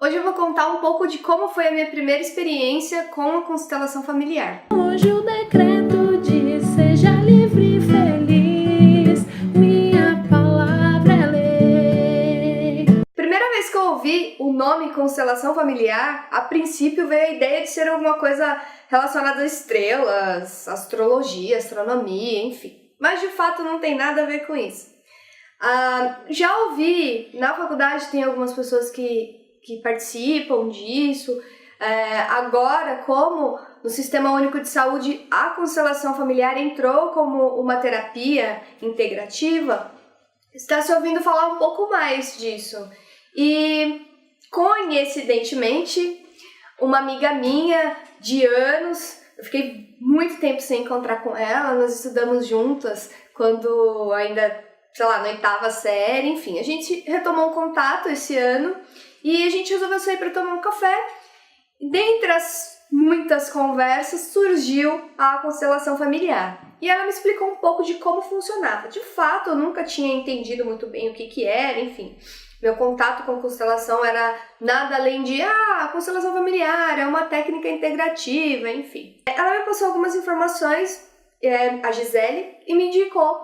Hoje eu vou contar um pouco de como foi a minha primeira experiência com a constelação familiar. Hoje o decreto diz: seja livre e feliz, minha palavra é lei. Primeira vez que eu ouvi o nome constelação familiar, a princípio veio a ideia de ser alguma coisa relacionada a estrelas, astrologia, astronomia, enfim. Mas de fato não tem nada a ver com isso. Já ouvi, na faculdade tem algumas pessoas que participam disso. Agora, como no Sistema Único de Saúde a constelação familiar entrou como uma terapia integrativa, está se ouvindo falar um pouco mais disso. E, coincidentemente, uma amiga minha de anos, eu fiquei muito tempo sem encontrar com ela, nós estudamos juntas quando ainda, na oitava série, enfim, a gente retomou um contato esse ano e a gente resolveu sair para tomar um café. Dentre as muitas conversas surgiu a constelação familiar e ela me explicou um pouco de como funcionava. De fato, eu nunca tinha entendido muito bem o que era, enfim. Meu contato com constelação era nada além de a constelação familiar é uma técnica integrativa, enfim. Ela me passou algumas informações, a Gisele, e me indicou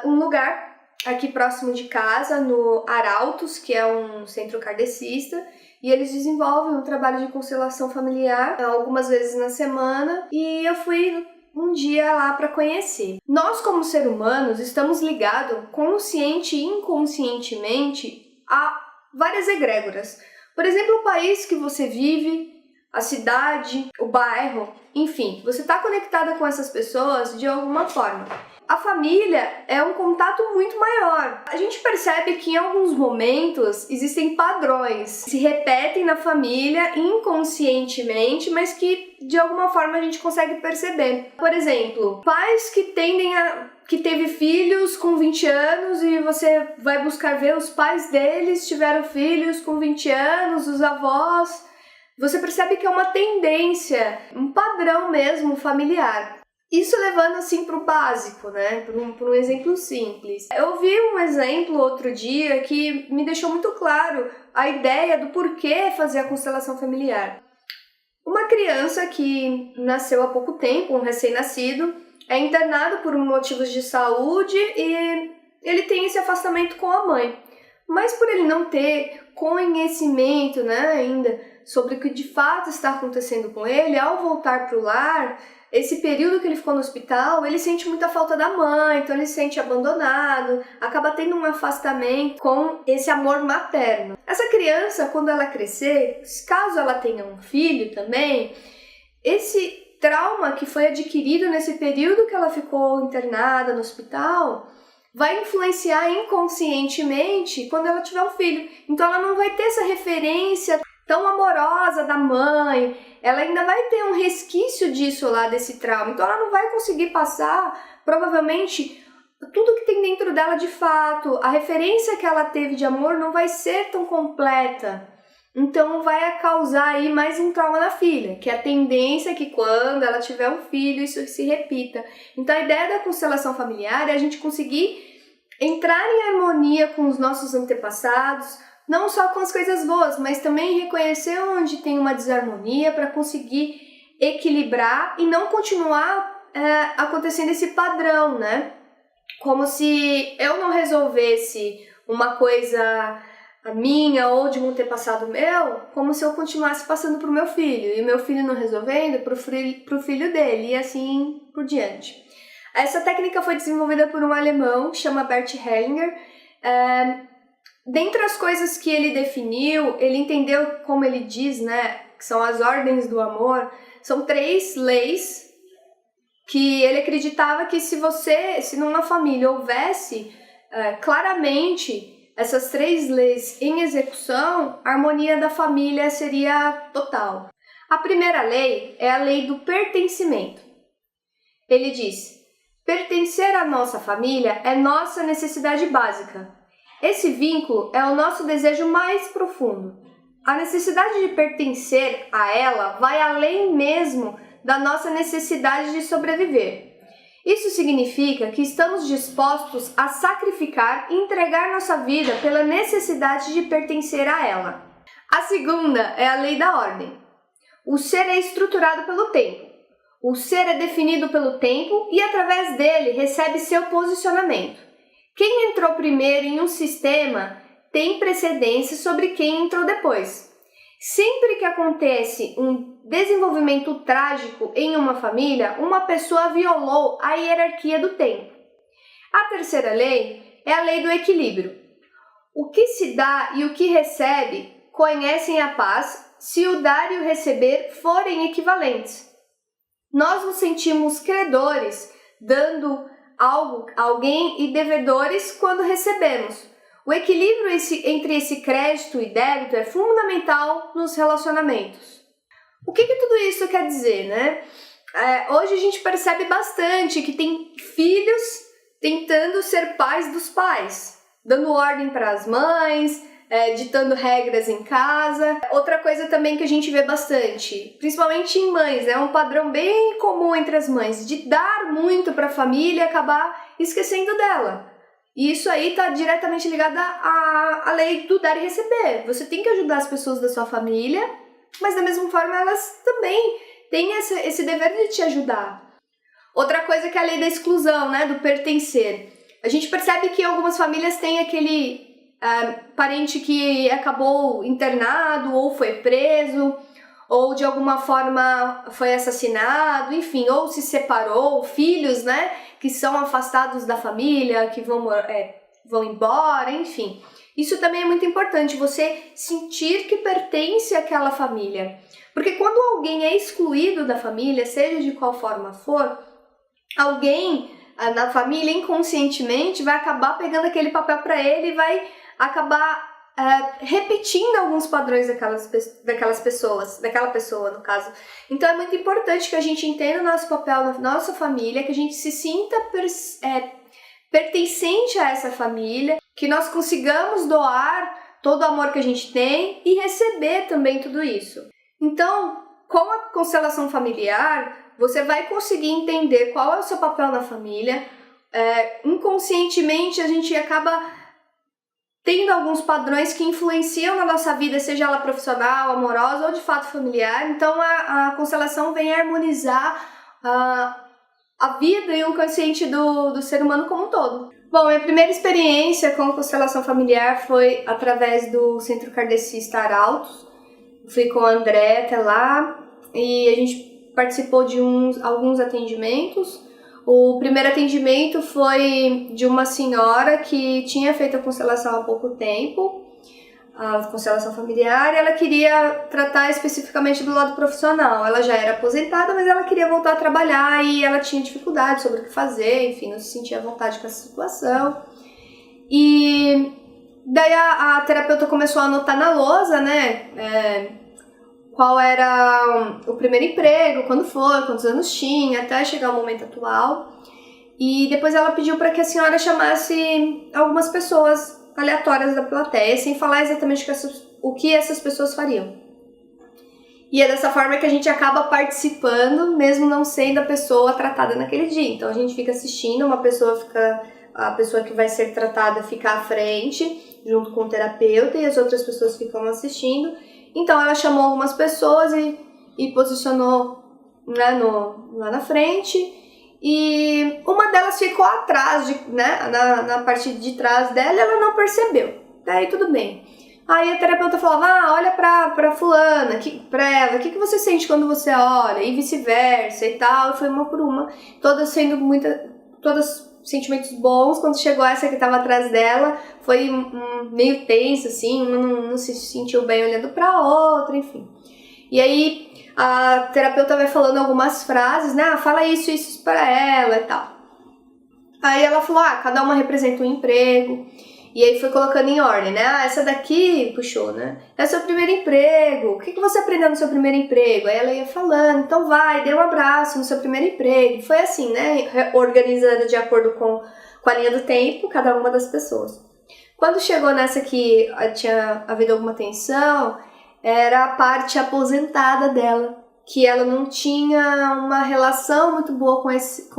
um lugar aqui próximo de casa, no Arautos, que é um centro kardecista, e eles desenvolvem um trabalho de constelação familiar algumas vezes na semana, e eu fui um dia lá para conhecer. Nós, como seres humanos, estamos ligados consciente e inconscientemente a várias egrégoras. Por exemplo, o país que você vive, a cidade, o bairro, enfim, você está conectada com essas pessoas de alguma forma. A família é um contato muito maior. A gente percebe que em alguns momentos existem padrões que se repetem na família inconscientemente, mas que de alguma forma a gente consegue perceber. Por exemplo, pais que teve filhos com 20 anos e você vai buscar ver os pais deles tiveram filhos com 20 anos, os avós. Você percebe que é uma tendência, um padrão mesmo familiar. Isso levando assim para o básico, né? Para um exemplo simples. Eu vi um exemplo outro dia que me deixou muito claro a ideia do porquê fazer a constelação familiar. Uma criança que nasceu há pouco tempo, um recém-nascido, é internado por motivos de saúde e ele tem esse afastamento com a mãe. Mas por ele não ter conhecimento, né, ainda sobre o que de fato está acontecendo com ele, ao voltar para o lar, esse período que ele ficou no hospital, ele sente muita falta da mãe, então ele se sente abandonado, acaba tendo um afastamento com esse amor materno. Essa criança, quando ela crescer, caso ela tenha um filho também, esse trauma que foi adquirido nesse período que ela ficou internada no hospital vai influenciar inconscientemente quando ela tiver um filho. Então ela não vai ter essa referência tão amorosa da mãe, ela ainda vai ter um resquício disso lá, desse trauma. Então ela não vai conseguir passar, provavelmente, tudo que tem dentro dela de fato. A referência que ela teve de amor não vai ser tão completa. Então vai causar aí mais um trauma na filha, que é a tendência que quando ela tiver um filho isso se repita. Então a ideia da constelação familiar é a gente conseguir entrar em harmonia com os nossos antepassados, não só com as coisas boas, mas também reconhecer onde tem uma desarmonia para conseguir equilibrar e não continuar acontecendo esse padrão, né? Como se eu não resolvesse uma coisa minha ou de um antepassado meu, como se eu continuasse passando para o meu filho, e o meu filho não resolvendo para o filho dele, e assim por diante. Essa técnica foi desenvolvida por um alemão que chama Bert Hellinger. Dentre as coisas que ele definiu, ele entendeu, como ele diz, né, que são as ordens do amor, são 3 leis que ele acreditava que se numa família houvesse claramente essas 3 leis em execução, a harmonia da família seria total. A primeira lei é a lei do pertencimento. Ele diz: pertencer à nossa família é nossa necessidade básica. Esse vínculo é o nosso desejo mais profundo. A necessidade de pertencer a ela vai além mesmo da nossa necessidade de sobreviver. Isso significa que estamos dispostos a sacrificar e entregar nossa vida pela necessidade de pertencer a ela. A segunda é a lei da ordem. O ser é estruturado pelo tempo. O ser é definido pelo tempo e, através dele, recebe seu posicionamento. Quem entrou primeiro em um sistema tem precedência sobre quem entrou depois. Sempre que acontece um desenvolvimento trágico em uma família, uma pessoa violou a hierarquia do tempo. A terceira lei é a lei do equilíbrio. O que se dá e o que recebe conhecem a paz se o dar e o receber forem equivalentes. Nós nos sentimos credores dando algo a alguém e devedores quando recebemos. O equilíbrio entre esse crédito e débito é fundamental nos relacionamentos. O que tudo isso quer dizer, né? Hoje a gente percebe bastante que tem filhos tentando ser pais dos pais, dando ordem para as mães, ditando regras em casa. Outra coisa também que a gente vê bastante, principalmente em mães, é um padrão bem comum entre as mães, de dar muito para a família e acabar esquecendo dela. E isso aí está diretamente ligado à lei do dar e receber. Você tem que ajudar as pessoas da sua família, mas da mesma forma elas também têm esse dever de te ajudar. Outra coisa que é a lei da exclusão, né, do pertencer. A gente percebe que algumas famílias têm aquele parente que acabou internado ou foi preso, ou de alguma forma foi assassinado, enfim, ou se separou, filhos, né, que são afastados da família, que vão embora, enfim. Isso também é muito importante, você sentir que pertence àquela família. Porque quando alguém é excluído da família, seja de qual forma for, alguém na família inconscientemente vai acabar pegando aquele papel para ele e vai acabar repetindo alguns padrões daquela pessoa, no caso. Então é muito importante que a gente entenda o nosso papel na nossa família, que a gente se sinta pertencente a essa família, que nós consigamos doar todo o amor que a gente tem e receber também tudo isso. Então, com a constelação familiar, você vai conseguir entender qual é o seu papel na família. Inconscientemente, a gente acaba tendo alguns padrões que influenciam na nossa vida, seja ela profissional, amorosa ou de fato familiar. Então a constelação vem harmonizar a vida e o inconsciente do ser humano como um todo. Bom, minha primeira experiência com constelação familiar foi através do Centro Kardecista Arautos. Fui com a André até lá e a gente participou de alguns atendimentos. O primeiro atendimento foi de uma senhora que tinha feito a constelação há pouco tempo, a constelação familiar, e ela queria tratar especificamente do lado profissional. Ela já era aposentada, mas ela queria voltar a trabalhar e ela tinha dificuldade sobre o que fazer, enfim, não se sentia à vontade com essa situação. E daí a terapeuta começou a anotar na lousa, né, qual era o primeiro emprego, quando foi, quantos anos tinha, até chegar ao momento atual. E depois ela pediu para que a senhora chamasse algumas pessoas aleatórias da plateia, sem falar exatamente o que essas pessoas fariam. E é dessa forma que a gente acaba participando, mesmo não sendo a pessoa tratada naquele dia. Então a gente fica assistindo, a pessoa que vai ser tratada fica à frente, junto com o terapeuta, e as outras pessoas ficam assistindo. Então ela chamou algumas pessoas e posicionou, né, lá na frente, e uma delas ficou atrás, né, na parte de trás dela, e ela não percebeu. Daí tudo bem. Aí a terapeuta falava, olha pra fulana, pra ela, o que você sente quando você olha, e vice-versa e tal, e foi uma por uma, todas sentimentos bons. Quando chegou essa que estava atrás dela, foi meio tenso, assim, uma não se sentiu bem olhando pra outra, enfim. E aí a terapeuta vai falando algumas frases, né, fala isso pra ela e tal. Aí ela falou, cada uma representa um emprego. E aí foi colocando em ordem, né? Essa daqui, puxou, né? É o seu primeiro emprego. O que você aprendeu no seu primeiro emprego? Aí ela ia falando, então vai, dê um abraço no seu primeiro emprego. Foi assim, né? Organizando de acordo com a linha do tempo, cada uma das pessoas. Quando chegou nessa que tinha havido alguma tensão, era a parte aposentada dela, que ela não tinha uma relação muito boa com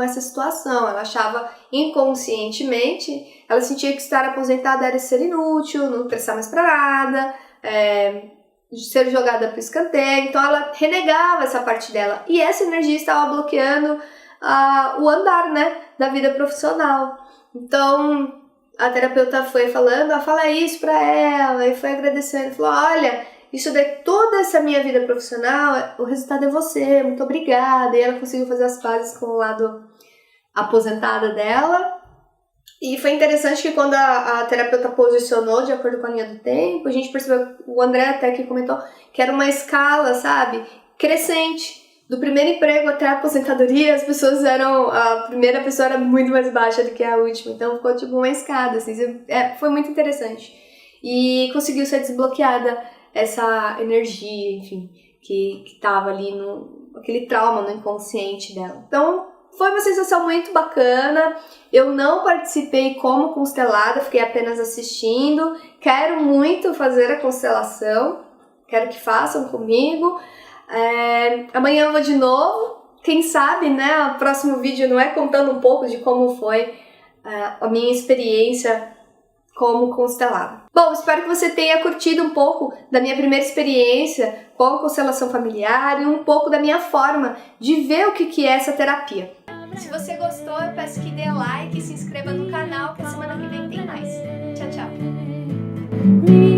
essa situação. Ela achava inconscientemente, ela sentia que estar aposentada era ser inútil, não prestar mais pra nada, ser jogada para o escanteio, então ela renegava essa parte dela. E essa energia estava bloqueando o andar, né, da vida profissional. Então, a terapeuta foi falando, fala isso para ela, e foi agradecendo, falou, olha, isso de toda essa minha vida profissional, o resultado é você, muito obrigada. E ela conseguiu fazer as pazes com o lado aposentada dela. E foi interessante que quando a terapeuta posicionou de acordo com a linha do tempo, a gente percebeu, o André até que comentou, que era uma escala, sabe, crescente. Do primeiro emprego até a aposentadoria, as pessoas a primeira pessoa era muito mais baixa do que a última, então ficou tipo uma escada, assim, foi muito interessante. E conseguiu ser desbloqueada essa energia, enfim, que tava ali aquele trauma no inconsciente dela. Então, foi uma sensação muito bacana. Eu não participei como constelada, fiquei apenas assistindo. Quero muito fazer a constelação, quero que façam comigo. Amanhã eu vou de novo. Quem sabe, né? O próximo vídeo não é contando um pouco de como foi a minha experiência como constelada. Bom, espero que você tenha curtido um pouco da minha primeira experiência com a constelação familiar e um pouco da minha forma de ver o que é essa terapia. Se você gostou, eu peço que dê like e se inscreva no canal, que a semana que vem tem mais. Tchau, tchau!